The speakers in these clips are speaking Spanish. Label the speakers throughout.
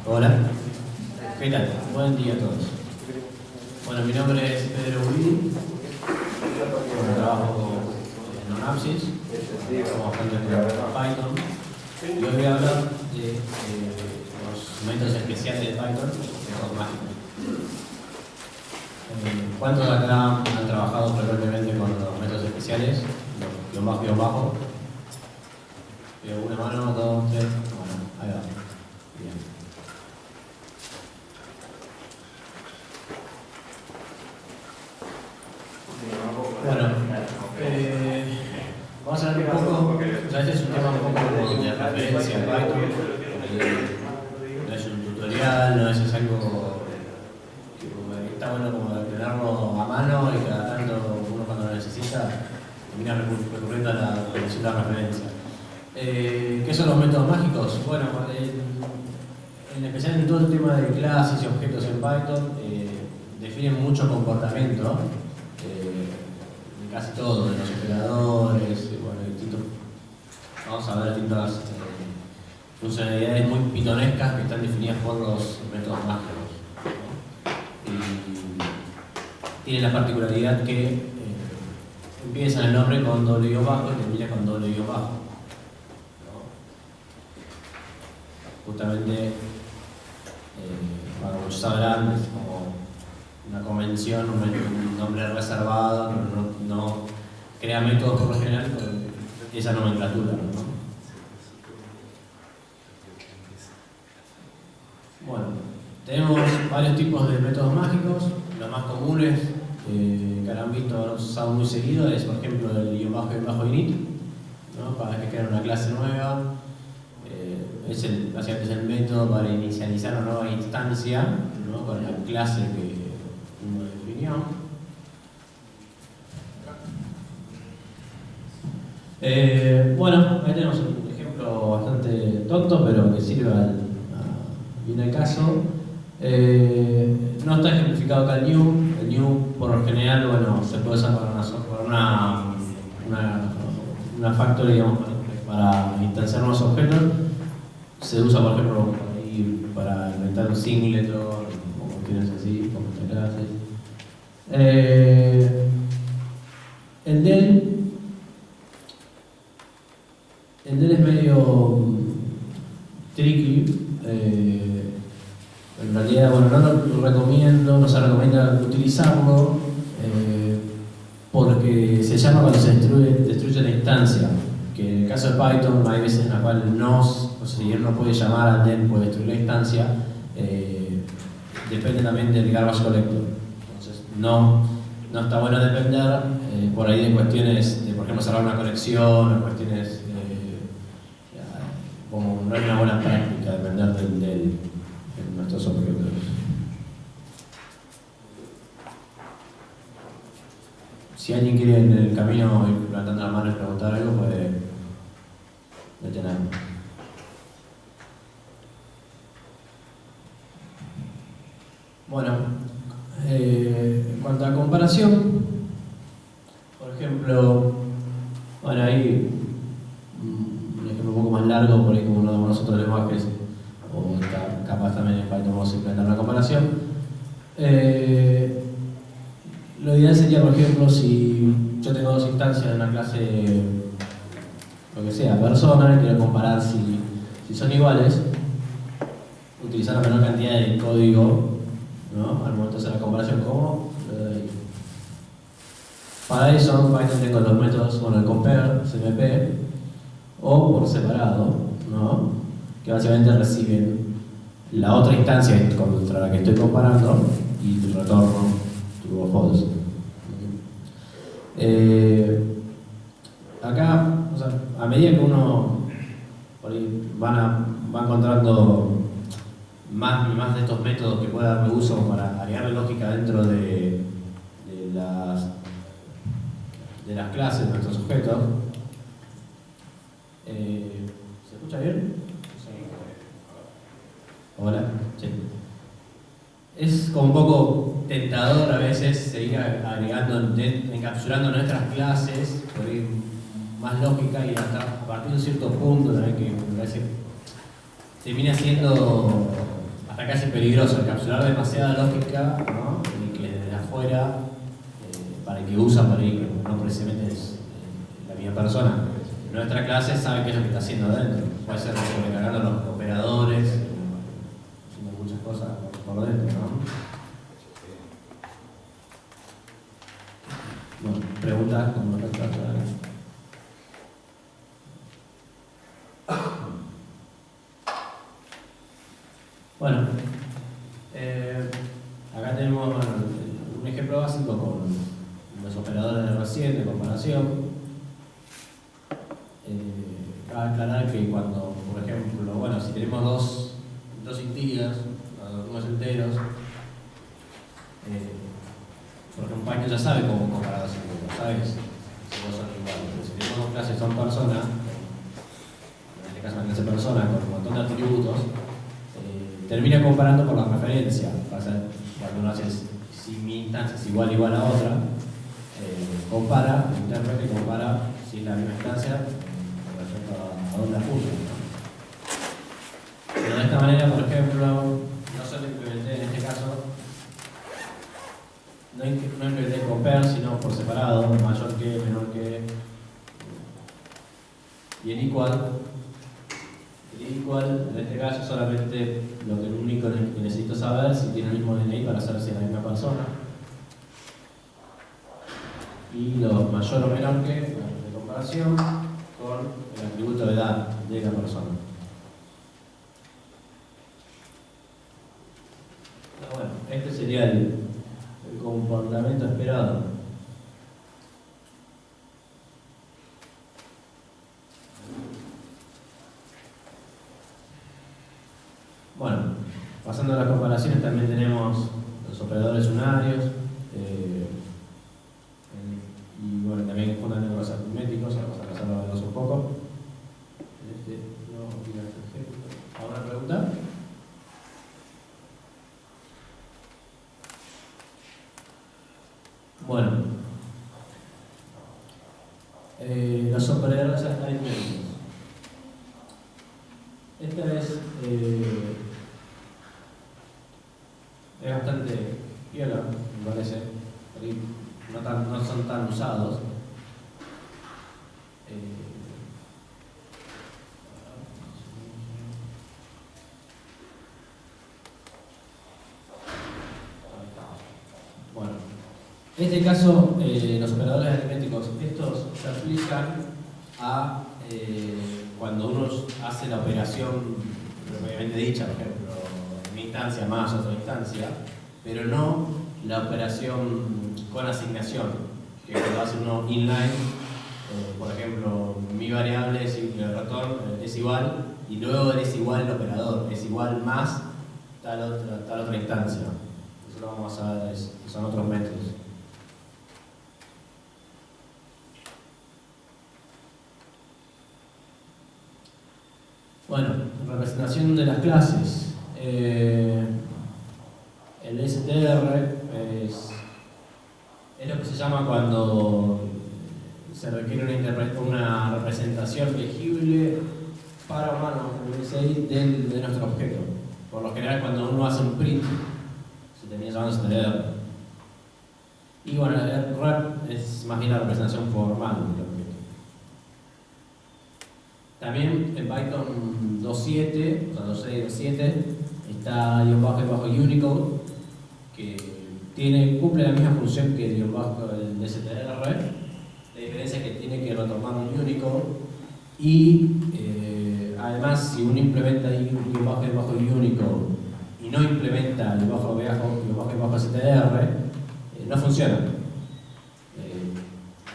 Speaker 1: Hola, ¿qué tal? Buen día a todos. Bueno, mi nombre es Pedro Uri, trabajo en Onapsis, como bastante en Python, y hoy voy a hablar de los métodos especiales de Python, métodos mágicos. ¿Cuántos de acá han trabajado frecuentemente con los métodos especiales? Guión bajo, guión bajo. Una mano, dos, tres. Bueno, ahí va. Bien. Bueno, vamos a hablar un poco. Este es un tema un poco de referencia en Python. No es un tutorial, no es algo que está bueno como de tenerlo a mano y cada tanto uno cuando lo necesita termina recurriendo a la colección de referencia. ¿Qué son los métodos mágicos? Bueno, en especial en todo el tema de clases y objetos en Python, definen mucho comportamiento, casi todo, de los operadores, bueno, vamos a ver distintas funcionalidades muy pitonescas que están definidas por los métodos mágicos, ¿no? Y tienen la particularidad que empiezan el nombre con doble guión bajo y termina con doble guión bajo. Justamente, bueno, muchos sabrán, es como una convención, un nombre reservado, pero no crea métodos por lo general con esa nomenclatura, ¿no? Bueno, tenemos varios tipos de métodos mágicos. Los más comunes que habrán visto, habrán usado muy seguido, es por ejemplo el guión bajo init, ¿no? Para que crear una clase nueva. Básicamente es el método para inicializar una nueva instancia, ¿no? Con la clase que uno definió. Bueno, ahí tenemos un ejemplo bastante tonto, pero que sirve bien al caso. No está ejemplificado acá el new. El new, por lo general, bueno, se puede usar para una factory, digamos, para instanciar nuevos objetos. Se usa, por ejemplo, para inventar un singleton o cuestiones así, como clases. El del es medio tricky. En realidad, bueno, no se recomienda utilizarlo porque se llama cuando se destruye la instancia. Que en el caso de Python hay veces en la cual si él no puede llamar al den, puede destruir la instancia, depende también del garbage collector. Entonces no está bueno depender por ahí de cuestiones de, por ejemplo, cerrar una conexión o cuestiones como no es una buena práctica depender de nuestros objetos. Si alguien quiere en el camino ir levantando la mano y preguntar algo, puede detenerme. Bueno, en cuanto a comparación, por ejemplo, bueno, ahí un ejemplo un poco más largo, por ahí como uno de nosotros lenguajes, o capaz también en Python vamos a implementar una comparación. Lo ideal sería, por ejemplo, si yo tengo dos instancias de una clase, lo que sea, persona, y quiero comparar si son iguales, utilizar la menor cantidad de código, ¿no? Al momento de hacer la comparación, como para eso en Python tengo los métodos, bueno, el compare, cmp, o por separado, ¿no? Que básicamente reciben la otra instancia contra la que estoy comparando y retorno true o false. Acá, o sea, a medida que uno por ahí va encontrando más de estos métodos que pueda darle uso para agregar lógica dentro de las clases, de nuestros objetos. ¿Se escucha bien? Hola. Sí. Es como un poco tentador a veces seguir agregando, encapsulando nuestras clases, por ahí más lógica, y hasta a partir de un cierto punto también que me parece termina siendo hasta casi peligroso encapsular demasiada lógica, ¿no? Y que desde afuera, para el que usa por ahí, que no precisamente es la misma persona, nuestra clase sabe qué es lo que está haciendo adentro. Puede ser sobrecargando a los operadores, haciendo muchas cosas por dentro, ¿no? Bueno, preguntas como respecto a bueno, acá tenemos un ejemplo básico con los operadores de reciente, comparación. Cabe aclarar que cuando, por ejemplo, bueno, si tenemos dos integers, dos números enteros, por ejemplo, Python ya sabe cómo comparar dos enteros, sabe que si dos son iguales. Pero si tenemos dos clases son personas, en este caso una clase persona con un montón de atributos, termina comparando por la referencia. Cuando uno hace si mi instancia es igual a otra, compara, el intérprete compara si es la misma instancia con respecto a dónde apunta, ¿no? Pero de esta manera, por ejemplo, no solo implementé en este caso, no implementé compare, sino por separado, mayor que, menor que, y en igual. En este caso solamente lo único que necesito saber si tiene el mismo DNI para saber si es la misma persona. Y lo mayor o menor que, de comparación con el atributo de edad de la persona. Pero bueno, este sería el comportamiento esperado. Bueno, pasando a las comparaciones, también tenemos los operadores unarios y bueno, también fundamentalmente los aritméticos. Vamos a pasarlo a verlos un poco. ¿Alguna pregunta? Bueno, los operadores aritméticos. Esta es bastante piola, me parece. No son tan usados. Bueno, en este caso, los operadores aritméticos, estos se aplican a cuando uno hace la operación previamente dicha, por ejemplo, una instancia más otra instancia, pero no la operación con asignación, que cuando hace uno inline, por ejemplo, mi variable es el return es igual y luego es igual el operador, es igual más tal otra instancia. Eso lo vamos a ver, son otros métodos. Bueno, representación de las clases. El STR es lo que se llama cuando se requiere una representación legible para humanos de nuestro objeto. Por lo general, cuando uno hace un print, se termina llamando STR. Y bueno, el rep es más bien la representación formal del objeto. También en Python 2.7, o sea 2.6 y 2.7, está _Unicode, que cumple la misma función que el STR. La diferencia es que tiene que retornar un Unicode y además, si uno implementa _Unicode y no implementa _STR, no funciona.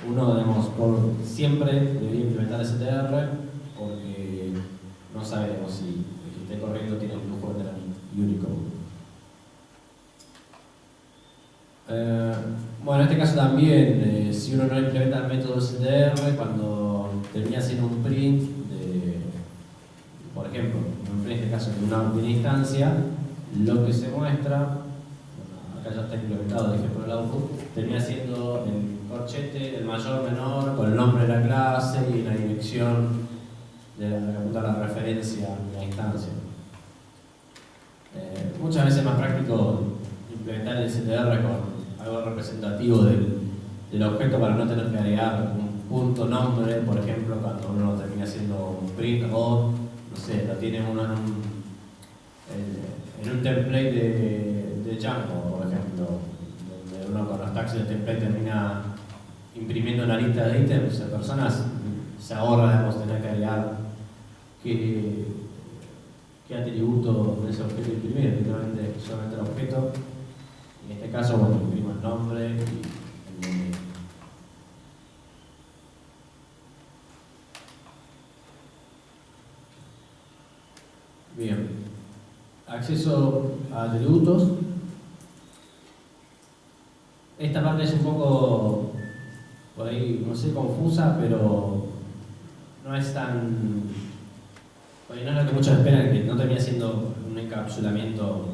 Speaker 1: Uno, digamos, siempre debería implementar STR porque no sabemos si el que esté corriendo tiene el lujo de tener Unicode. Bueno, en este caso también, si uno no implementa el método STR, cuando termina haciendo un print por ejemplo, en este caso de una instancia, lo que se muestra, bueno, acá ya está implementado, dije por el output, termina siendo el corchete, el mayor, menor, con el nombre de la clase y la dirección de la referencia de la instancia. muchas veces es más práctico implementar el CTR con algo representativo del objeto para no tener que agregar un punto nombre, por ejemplo, cuando uno termina haciendo un print o, no sé, lo tiene uno en un template de Django, por ejemplo, donde uno con los tags del template termina imprimiendo una lista de ítems, personas se ahorra, digamos, tener que agregar qué atributo de ese objeto imprimir, literalmente solamente el objeto. En este caso, bueno, imprimo el nombre y el nombre. Bien. Acceso a atributos. Esta parte es un poco, por ahí, no sé, confusa, pero no es tan... Oye, no es lo que muchos esperan, que no termina siendo un encapsulamiento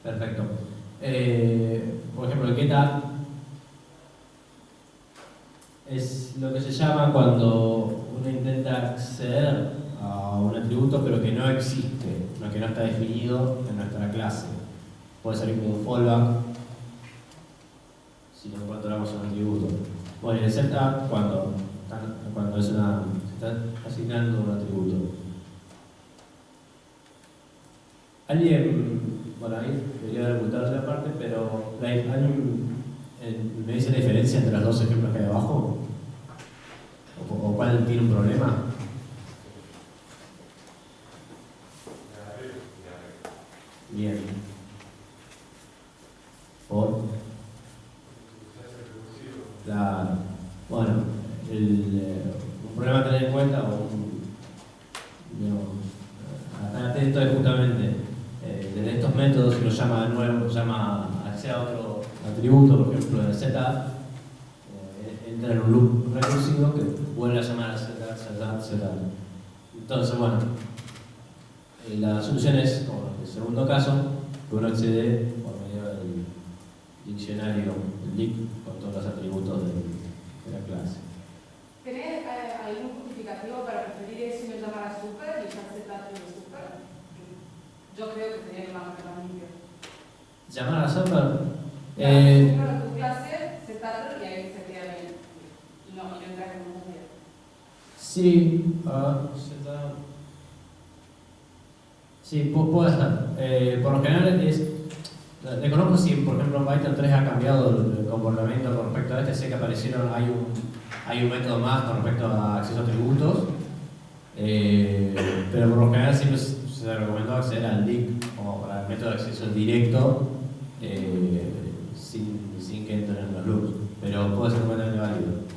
Speaker 1: perfecto. Por ejemplo, el getter es lo que se llama cuando uno intenta acceder a un atributo pero que no existe, que no está definido en nuestra clase. Puede salir como un fallback si no encontramos un atributo. Bueno, y el setup cuando se está asignando un atributo. Alguien, bueno, ahí debería haber ocultado la parte, pero ¿alguien me dice la diferencia entre los dos ejemplos que hay abajo? ¿O cuál tiene un problema? Bien. ¿Por? Claro. Bueno, un problema a tener en cuenta, acá atento es justamente desde estos métodos, si lo llama de nuevo, llama acceder a otro atributo, por ejemplo, el setup, entra en un loop recursivo que vuelve a llamar a setup. Entonces, bueno, la solución es, como en el segundo caso, que uno accede por medio del diccionario, el link, con todos los atributos de la clase.
Speaker 2: ¿Tenés algún justificativo para preferir eso y no llamar a super y usar setup de super? Yo creo que sería más limpio.
Speaker 1: ¿Llamar a super?
Speaker 2: Para tu clase, setup y ahí se queda bien. Y no entras en un día.
Speaker 1: Sí, setup. Sí, puede ser. Por lo general desconozco si, por ejemplo, en Python 3 ha cambiado el comportamiento con respecto a este. Sé que hay un método más con respecto a acceso a atributos, pero por lo general siempre se recomendó acceder al link como para el método de acceso directo sin que entren en los loops, pero puede ser completamente válido.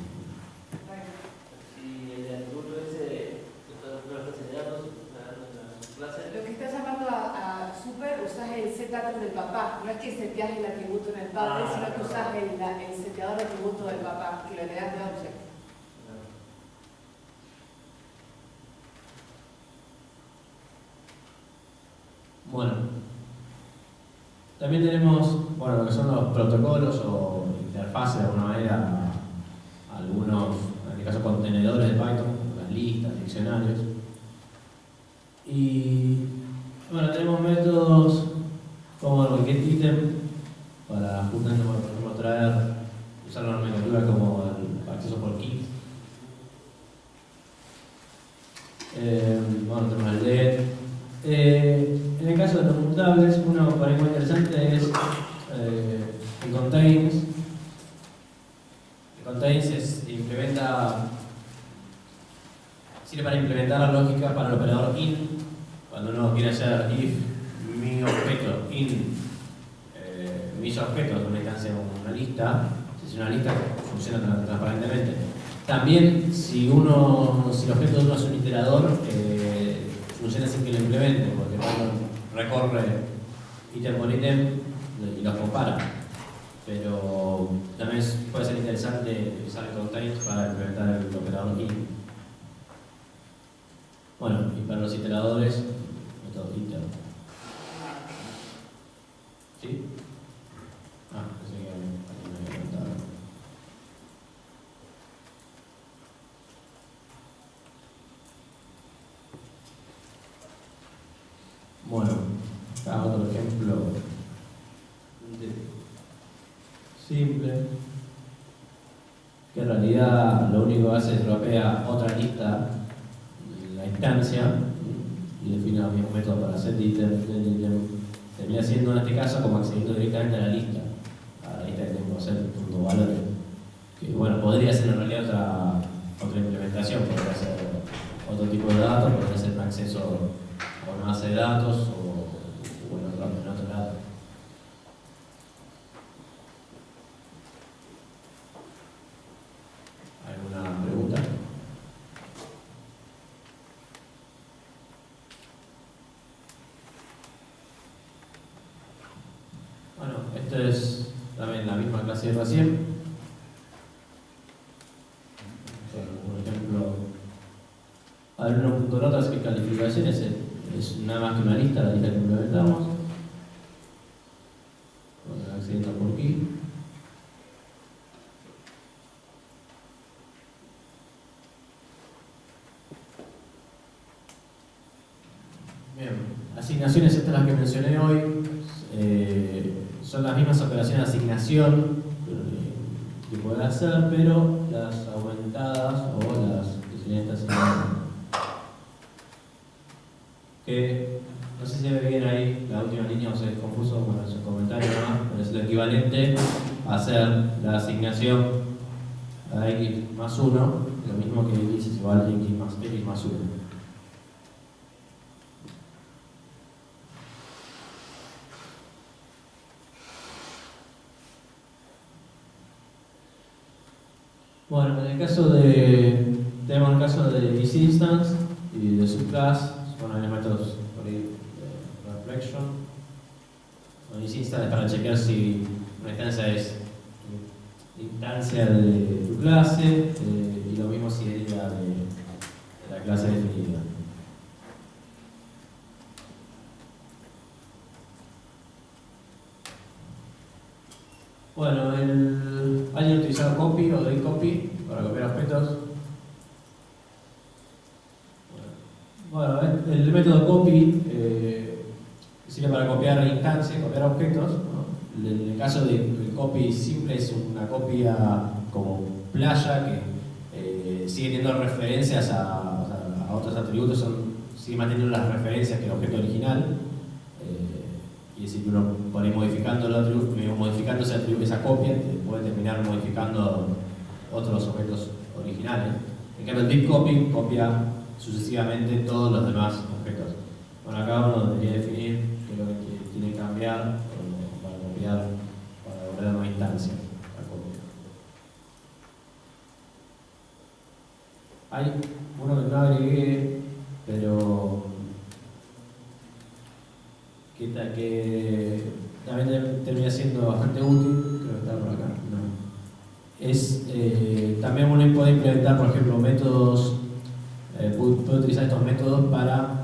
Speaker 2: Lo que estás llamando a super, usas el setup del papá. No es que seteas el atributo en el padre, sino que usas el seteador de atributo del papá, que lo heredas de object.
Speaker 1: Bueno, también tenemos, bueno, lo que son los protocolos o interfaces de alguna manera, algunos, en este caso contenedores de Python, las listas, diccionarios. Y bueno, tenemos métodos como el getItem para justamente, por ejemplo, usar la nomenclatura como el acceso por key. Bueno, tenemos el let. En el caso de los mutables, uno para mí muy interesante es el contains. El contains sirve para implementar la lógica para el operador in. Cuando uno quiere hacer if mi objeto in mis objetos, una instancia o una lista, si es una lista funciona transparentemente. También si el objeto de uno es un iterador, funciona sin que lo implemente, porque cuando recorre ítem por ítem y los compara. Pero también puede ser interesante usar el contains para implementar el operador in. Bueno, y para los iteradores, método iter. ¿Sí? Pensé que alguien me había contado. Bueno, Acá otro ejemplo simple, que en realidad lo único que hace es dropea otra lista en la instancia y define los mismos métodos para set item. Termina siendo en este caso como accediendo directamente a la lista que tengo que hacer punto valores. Que bueno, podría ser en realidad otra implementación, podría ser otro tipo de datos, podría ser un acceso a una base de datos o en otro lado. ¿Alguna pregunta? Bueno, esto es también la misma clase de recién. Por ejemplo, alumno.notas que calificaciones es nada más que una lista, la lista que implementamos. Accediendo por aquí. Bien, asignaciones estas las que mencioné hoy. Son las mismas operaciones de asignación que podrá hacer, pero las aumentadas o las diferentes asignaciones. Que no sé si se ve bien ahí la última línea o se es confuso con su comentario, ¿no? Pero es lo equivalente a hacer la asignación a x más 1, lo mismo que x es igual a x más 1. Bueno, en el caso tenemos el caso de isInstance y de subclass, bueno, hay los métodos por ahí de reflection. Bueno, isInstance es para chequear si una instancia es instancia de tu clase y lo mismo si deriva de la clase definida. Bueno, ¿alguien ha utilizado copy o doy copy para copiar objetos? Bueno, el método copy sirve para copiar instancias, copiar objetos, ¿no? En el caso del copy simple es una copia como playa que sigue teniendo referencias a otros atributos, sigue manteniendo las referencias que el objeto original. Y si uno por ahí modificando esa copia, puede terminar modificando otros objetos originales. En cambio, el big copy copia sucesivamente todos los demás objetos. Bueno, acá uno debería definir qué es lo que tiene que cambiar para copiar, para devolver una instancia la copia. Hay uno que no agregué, pero que también termina siendo bastante útil, creo que está por acá. No. Es, también uno puede implementar, por ejemplo, métodos, puede utilizar estos métodos para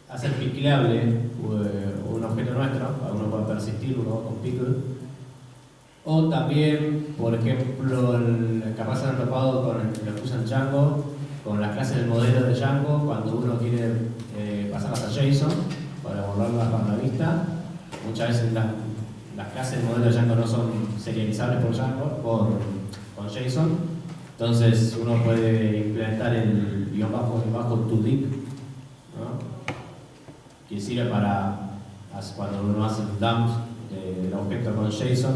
Speaker 1: hacer pickleable un objeto nuestro, para uno pueda persistirlo con pickle. O también, por ejemplo, capaz se han topado con lo que usan Django, con las clases del modelo de Django, cuando uno quiere pasarlas a JSON para borrarlas para la vista. Muchas veces las clases del modelo de Django no son serializables por Django, con JSON. Entonces uno puede implementar el guión bajo toDeep, ¿no? Que sirve para cuando uno hace el dump del objeto con JSON,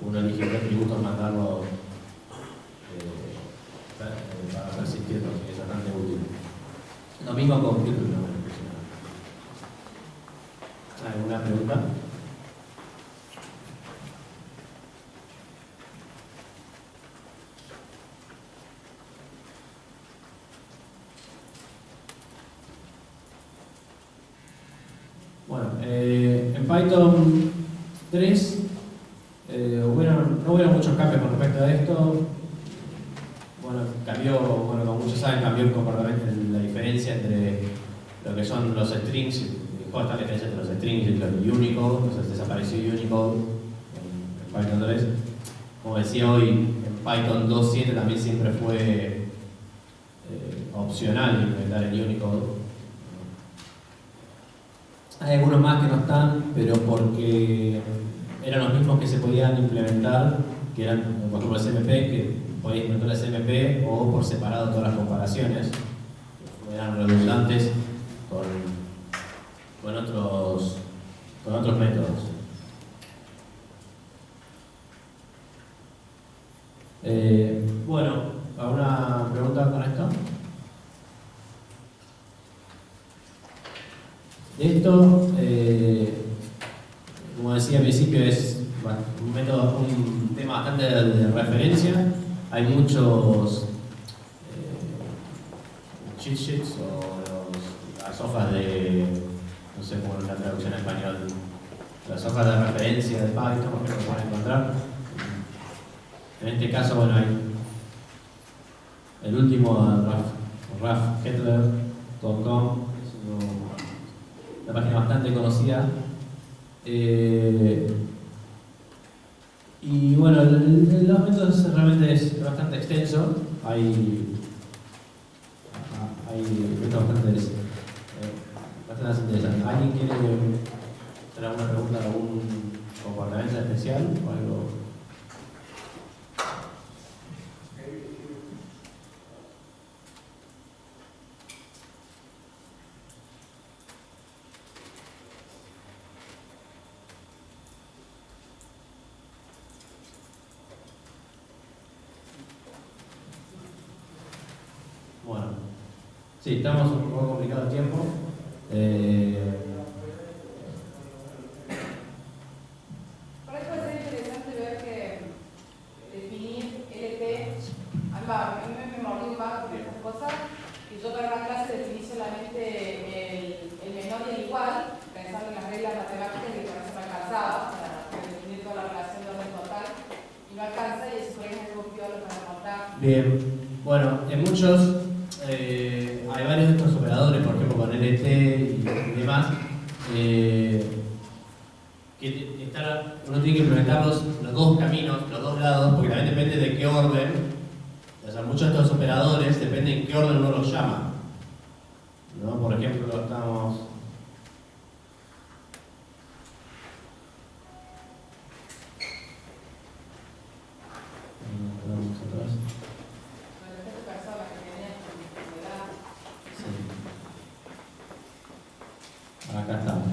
Speaker 1: uno elige qué atributos mandarlo para persistir, que es bastante útil. Lo mismo con Pickle, ¿no? ¿Alguna pregunta? Bueno, en Python 3 no hubo muchos cambios con respecto a esto. Bueno, como muchos saben, cambió el comportamiento, la diferencia entre lo que son los strings, dejó esta diferencia entre los strings y los Unicode, entonces desapareció Unicode en Python 3. Como decía hoy, en Python 2.7 también siempre fue opcional implementar el Unicode. Hay algunos más que no están, pero porque eran los mismos que se podían implementar, que eran, por ejemplo, el CMP, que podías implementar el CMP o por separado todas las comparaciones, eran redundantes con otros métodos. Bueno, ¿alguna pregunta con esto? Esto, como decía al principio, es un tema bastante de referencia. Hay muchos cheat sheets o las hojas de, no sé cómo es la traducción en español, las hojas de referencia de Python que se pueden encontrar. En este caso, bueno, hay el último, rafkettler.com, una página bastante conocida. Y bueno, los métodos realmente es bastante extenso. Hay métodos bastante interesantes. ¿Alguien quiere hacer alguna pregunta de algún comportamiento especial o algo? Bueno, sí, estamos un poco complicados de tiempo.
Speaker 2: Por eso es interesante ver que definir LP, a mí me mordí un poco por estas cosas, y yo para una clase definí solamente el menor y el igual, pensando en las reglas matemáticas, y con eso me alcanzaba para definir toda la relación de orden total, y no alcanza, y eso por ahí es algo piola para montar.
Speaker 1: Bien, bueno, en muchos hay varios de estos operadores, por ejemplo con LT y demás, que uno tiene que implementar los dos caminos, los dos lados, porque también depende de qué orden. O sea, muchos de estos operadores dependen en qué orden uno los llama, ¿no? Por ejemplo, estamos... Acá estamos.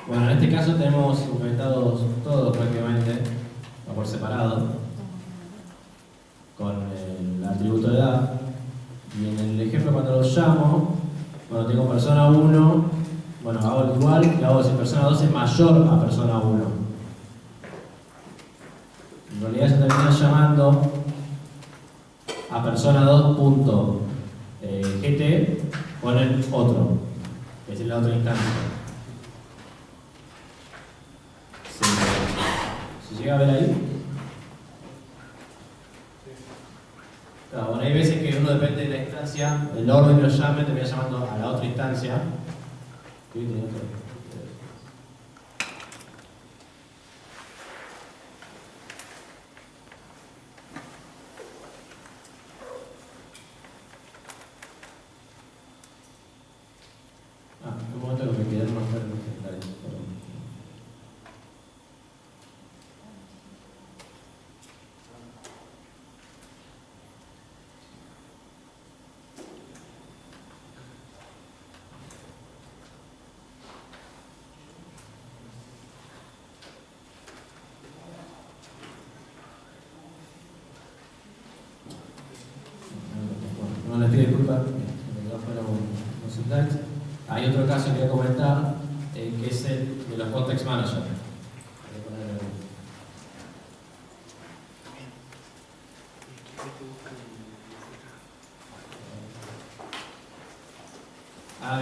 Speaker 1: Bueno, en este caso tenemos implementados todos prácticamente, o por separado, con el atributo de edad. Y en el ejemplo cuando los llamo, cuando tengo persona 1, bueno, hago el igual y hago si persona 2 es mayor a persona 1. En realidad yo termino llamando a persona 2.gt con el otro, que es la otra instancia. ¿Se llega a ver ahí? Claro, bueno, hay veces que uno depende de la instancia, el orden que lo llame, termina llamando a la otra instancia. Un momento que me quedé más fuerte en los detalles. No les pido disculpas, no fueron unos slides. Hay otro caso que voy a comentar, que es el de los context managers.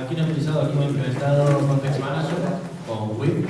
Speaker 1: ¿Quién ha utilizado aquí un implementado context manager con WIP?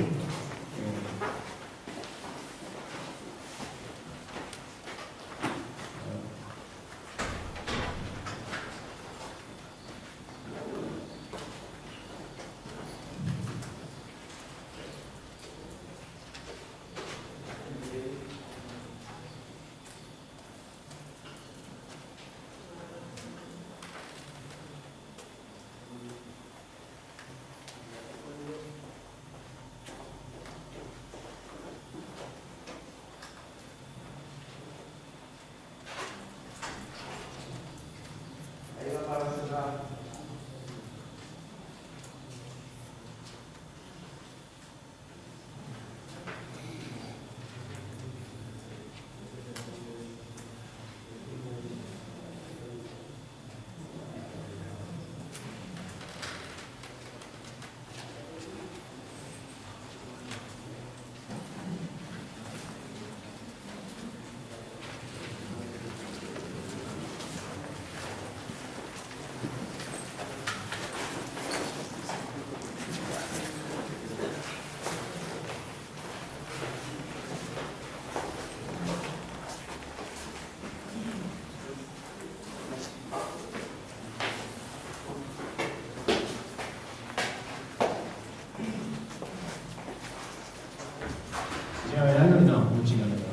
Speaker 1: muy chica la verdad.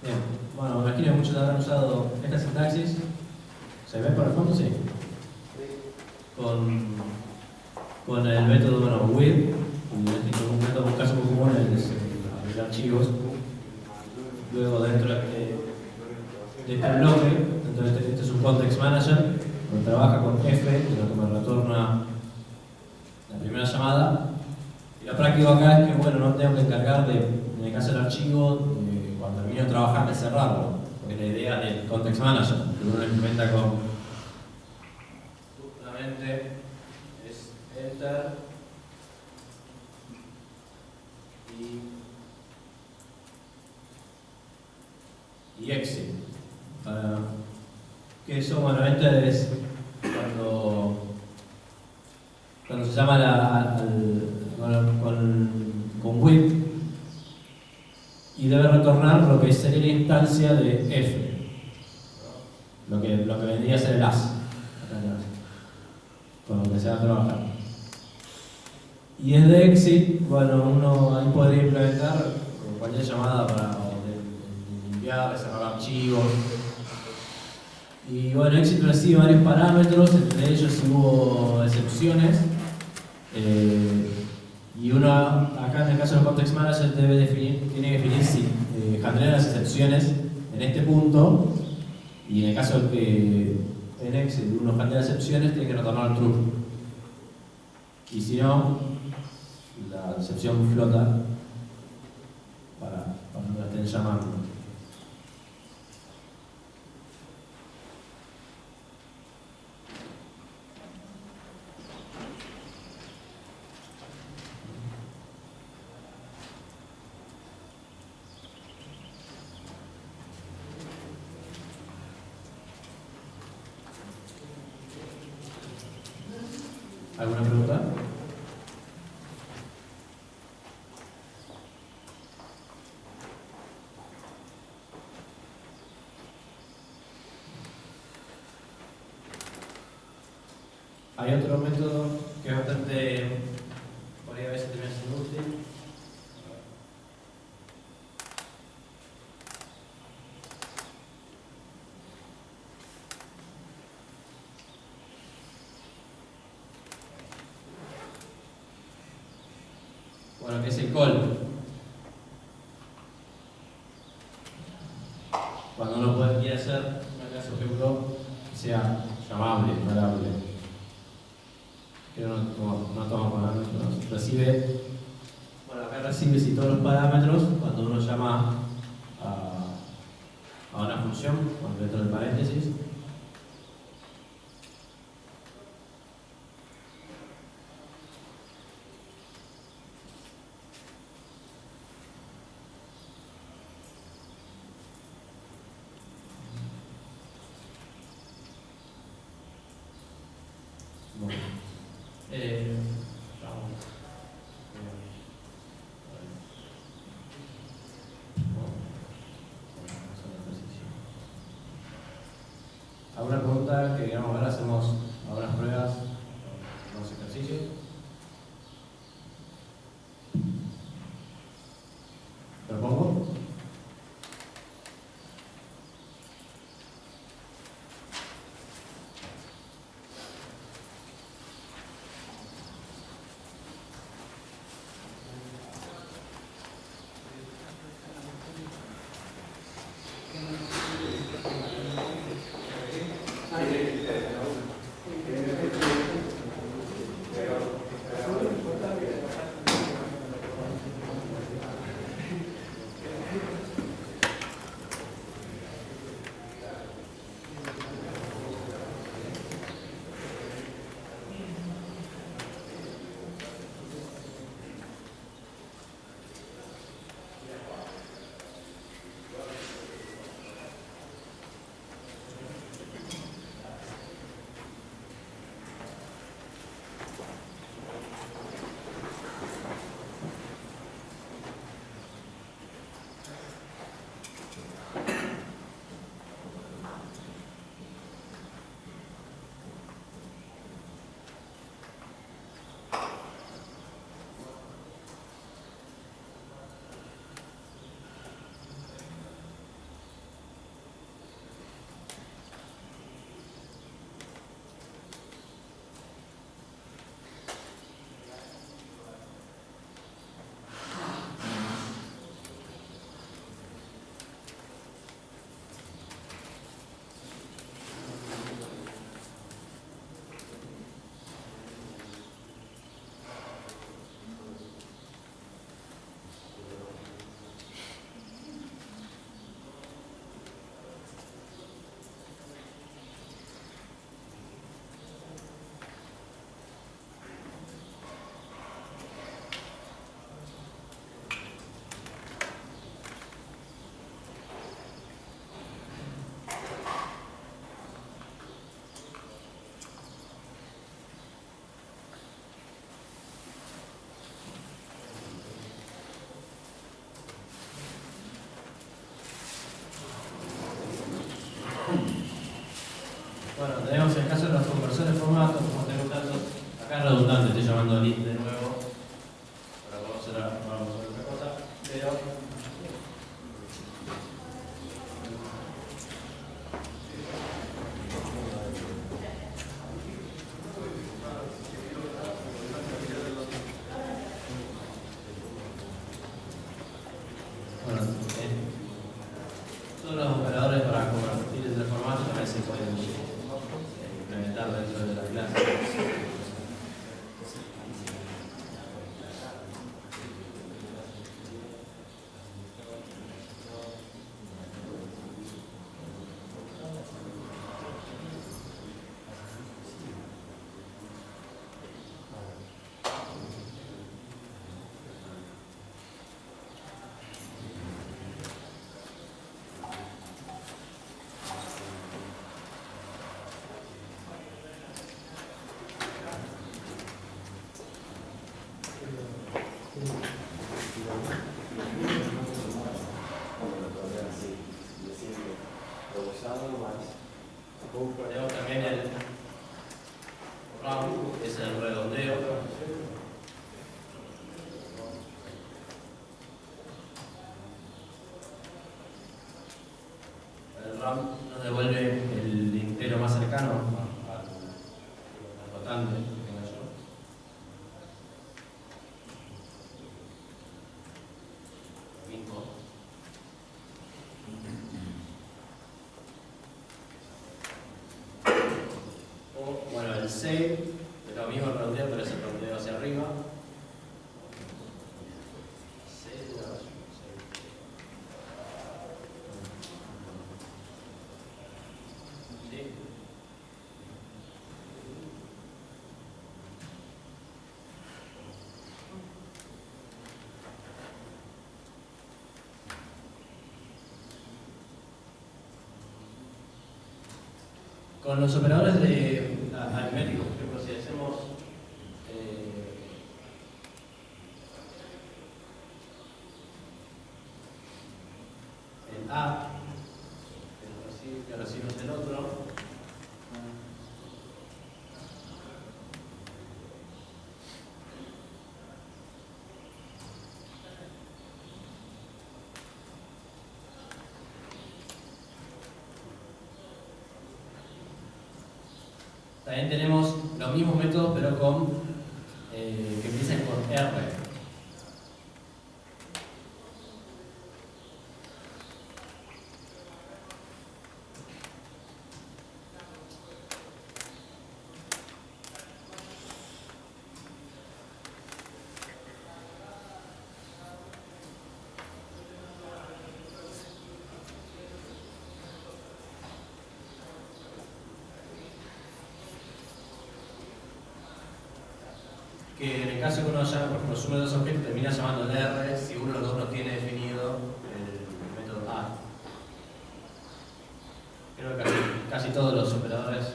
Speaker 1: Bien, bueno, me imagino que muchos habrán usado esta sintaxis. ¿Se ve por el fondo? Sí. Con el método, bueno, with, y un método, un caso muy común es abrir archivos. Luego dentro de este bloque, dentro de este es un context manager, donde trabaja con F, que es lo que me retorna la primera llamada. Y lo práctico acá es que, bueno, no tengo que encargar de, en el caso del archivo, cuando termino de trabajar, de cerrarlo. Porque la idea del context manager, que uno lo implementa con solamente es enter y exit. Que eso, bueno, enter es cuando se llama con with, y debe retornar lo que sería la instancia de F, lo que vendría a ser el as, con lo que se va a trabajar. Y desde exit, bueno, uno ahí podría implementar cualquier llamada para limpiar, cerrar archivos. Y bueno, exit recibe varios parámetros, entre ellos hubo excepciones. Y uno acá en el caso del context manager tiene que definir si handlea las excepciones en este punto, y en el caso de que en exit uno handlea excepciones, tiene que retornar true. Y si no, la excepción flota para cuando la estén llamando. ¿Alguna pregunta? Hay otro método que es bastante, por ahí a veces termina siendo útil. Bueno, que es el call. Cuando uno quiere hacer una clase, por ejemplo, que sea llamable, parable, que no toma parámetros, recibe, bueno, acá recibe si todos los parámetros cuando uno llama a una función, dentro del paréntesis. ¿Alguna pregunta que queramos ver? Hacemos algunas pruebas, algunos ejercicios. ¿Propongo? Bueno, tenemos el caso de los conversores de formato, como tenemos tantos, acá es redundante, estoy llamando a list de nuevo, para vamos a hacer otra cosa, pero bueno, todos los operadores para convertir entre formatos también se pueden implementar dentro de la clase. Tenemos también el round, que es el redondeo. El round nos devuelve el entero más cercano al rotante que tenga yo. Lo mismo. O, bueno, el save, es lo mismo el redondeo, pero es el redondeo hacia arriba. ¿Sí? Con los operadores de aritméticos, por ejemplo, si hacemos el A, que recibe el otro, también tenemos los mismos métodos, pero con que empiezan con R. Que en el caso que uno llame, por ejemplo, sume dos objetos, termina llamando el R si uno de los dos no tiene definido el método A. Creo que casi todos los operadores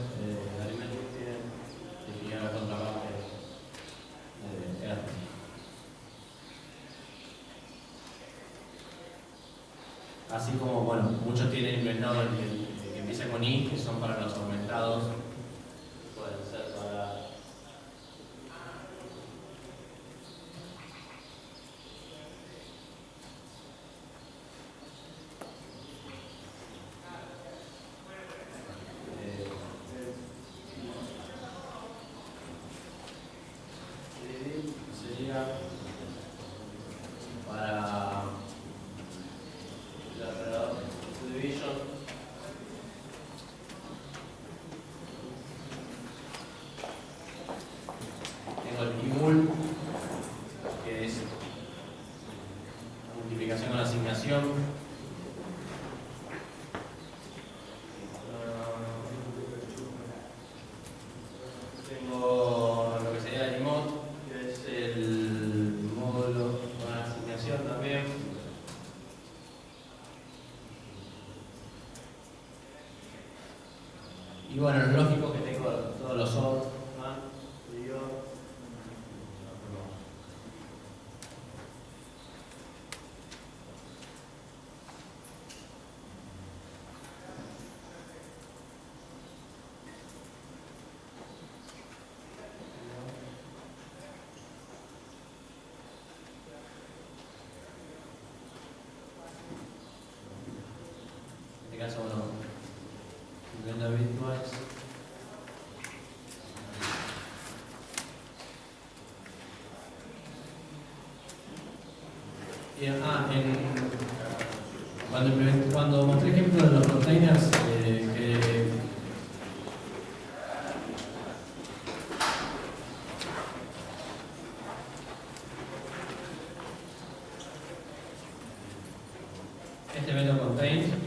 Speaker 1: aritméticos tienen definida la contraparte de R. Así como, bueno, muchos tienen inventado el que empieza con I, que son para los aumentados, pueden ser para sería para el operador division. Tengo el imul, que es multiplicación con asignación. Tengo lo que sería el imod, que es el módulo con asignación también. Y bueno, es lógico que tengo todos los OR, es. Cuando mostré ejemplo de los containers, este método contain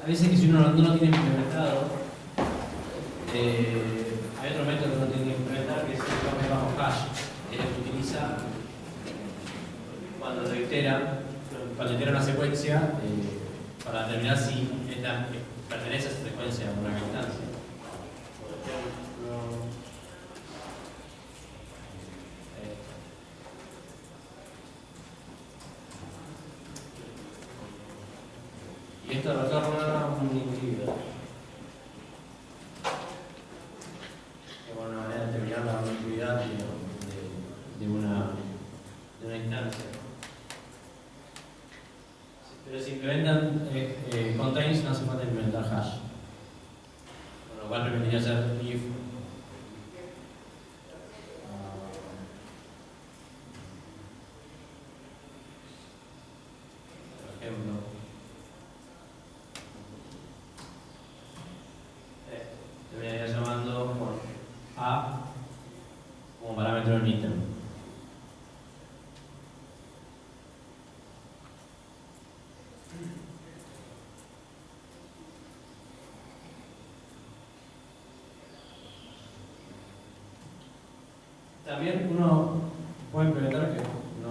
Speaker 1: a veces que si uno no lo tiene implementado, hay otro método que uno tiene que implementar que es el copy bajo hash, es el que utiliza cuando itera una secuencia para determinar si esta pertenece a esa secuencia o una instancia. Por ejemplo, y esto retorna un individuo. Es una manera de determinar la unicidad de una instancia. Pero si implementan contains, no hace falta implementar hash. Con lo cual permitiría hacer if. Por ejemplo. Terminaría llamando a como parámetro en ítem. También uno puede implementar que no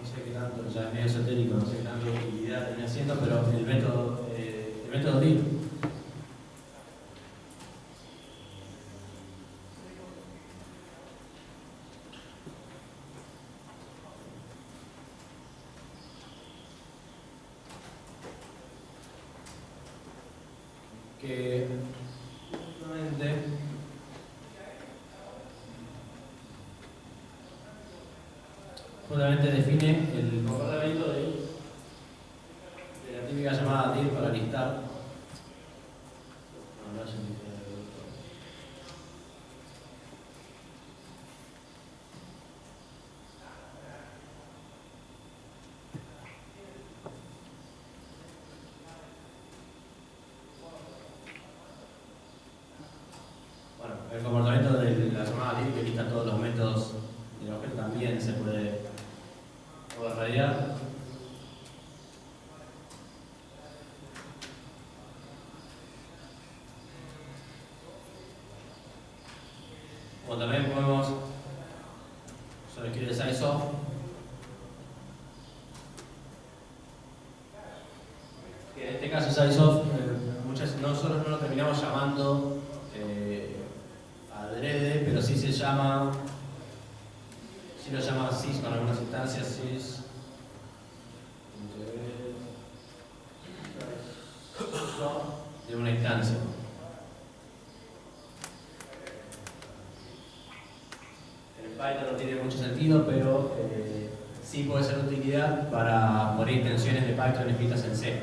Speaker 1: sé qué tanto, ya es medio esotérico, no sé qué tanto utilidad termina haciendo, pero el método div. Que justamente define el comportamiento de la típica llamada dir para listar. Bueno, el comportamiento de la llamada dir que lista todos los métodos del objeto también se puede radiar. Como también podemos escribir size of. Que en este caso size of, nosotros no lo terminamos llamando adrede, pero sí se llama, sí lo llama sys con algunas instancias, sys de una instancia. En Python no tiene mucho sentido, pero sí puede ser de utilidad para poner intenciones de Python escritas en C.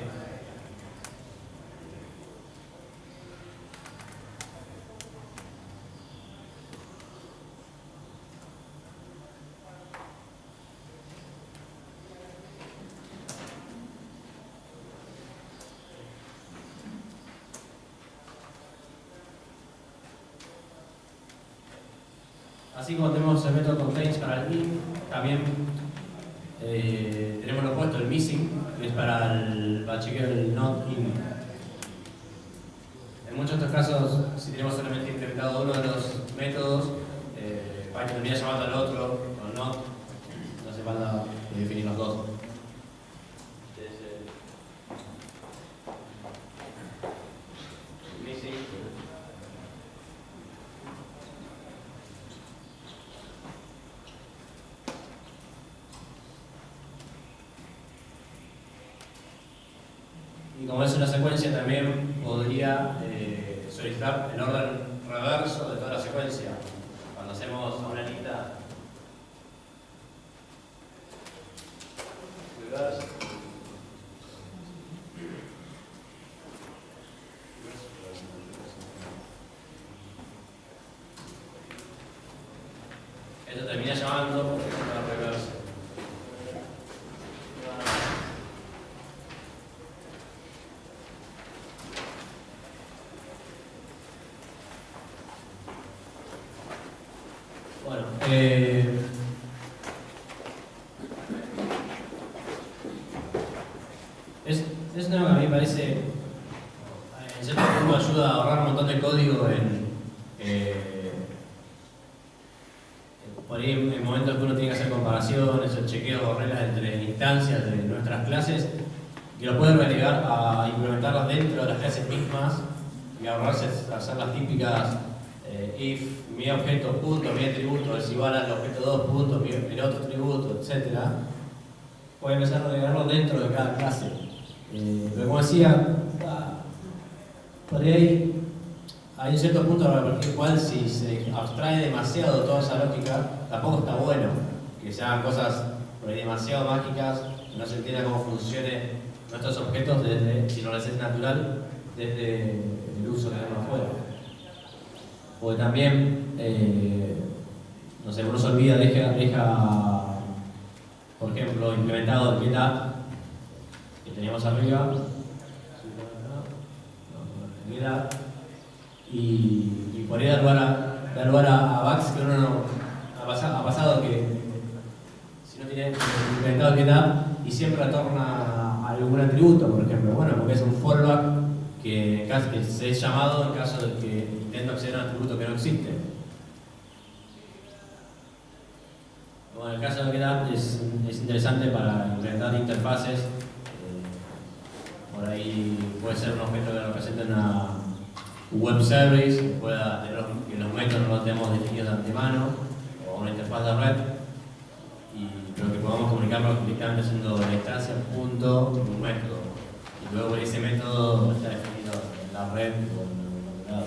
Speaker 1: Así como tenemos el método contains para el in, también tenemos lo opuesto, el missing, que es para el chequeo del not in. En muchos de estos casos, si tenemos solamente implementado uno de los métodos, Python termina llamando al otro con not, no hace falta definir los dos. Y como es una secuencia, también podría solicitar el orden reverso de toda la secuencia. Cuando hacemos una lista reverso. Esto termina llamando una reverso. Bueno, es un tema que a mí me parece, en cierto punto, ayuda a ahorrar un montón de código por ahí en momentos que uno tiene que hacer comparaciones o chequeo o reglas entre instancias de nuestras clases, que lo puede relegar a implementarlas dentro de las clases mismas y ahorrarse hacer las típicas if mi objeto punto, mi atributo es igual al objeto 2 punto, el otro atributo, etc. Puede empezar a relegarlo dentro de cada clase. Pero como decía, por ahí hay un cierto punto a partir del cual si se abstrae demasiado toda esa lógica, tampoco está bueno que se hagan cosas por ahí demasiado mágicas, no se entienda cómo funcionen nuestros objetos desde, si no les es natural, desde el uso que tenemos afuera. Porque también, no sé, uno se olvida, deja, por ejemplo, implementado el GetUp que teníamos arriba, GetUp, y por ahí da lugar a bugs que uno no ha pasado que si no tiene implementado el GetUp y siempre retorna algún atributo, por ejemplo, bueno, porque es un fallback que se es llamado en caso de que intento acceder a un atributo que no existe. Bueno, en el caso de GetUp es interesante para implementar interfaces. Por ahí puede ser un objeto que represente una web service, que pueda tener que los métodos no los tenemos definidos de antemano, o una interfaz de red, pero que podamos comunicarlo directamente haciendo la instancia punto un método. Y luego ese método está definido en la red o en el lado.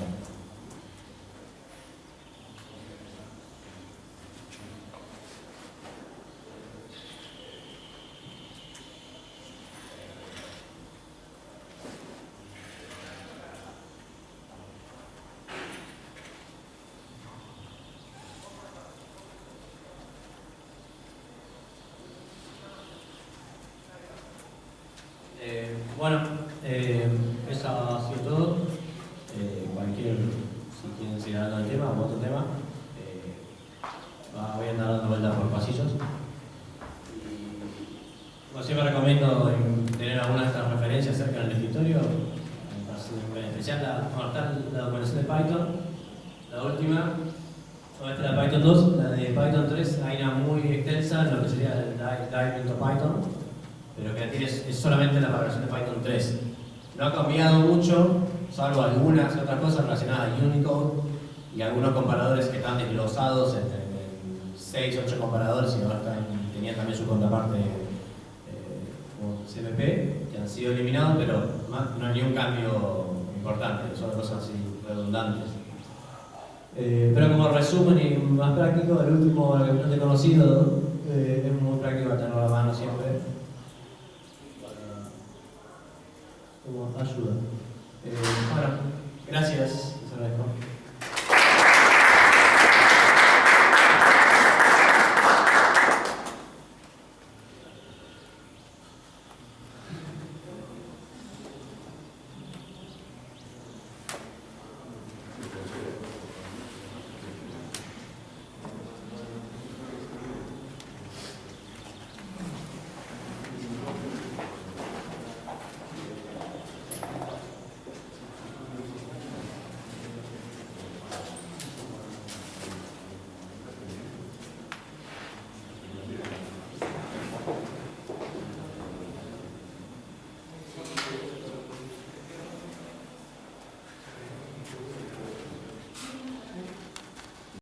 Speaker 1: Bueno, eso ha sido todo. Si quieren seguir hablando del tema o otro tema, voy a andar dando vueltas por pasillos. Y, como siempre recomiendo tener alguna de estas referencias cerca del escritorio, en especial está la documentación de Python, la última, esta es la Python 2, la de Python 3, hay una muy extensa, lo que sería el Dive.Python. Pero que es solamente la versión de Python 3. No ha cambiado mucho, salvo algunas otras cosas relacionadas a Unicode y algunos comparadores que están desglosados en 6, 8 comparadores y ahora tenían también su contraparte como CMP, que han sido eliminados, pero no hay ningún cambio importante, son cosas así redundantes. Pero como resumen y más práctico, el último que he conocido es muy práctico tenerlo a la mano siempre. Como ayuda. Bueno, gracias, les agradezco.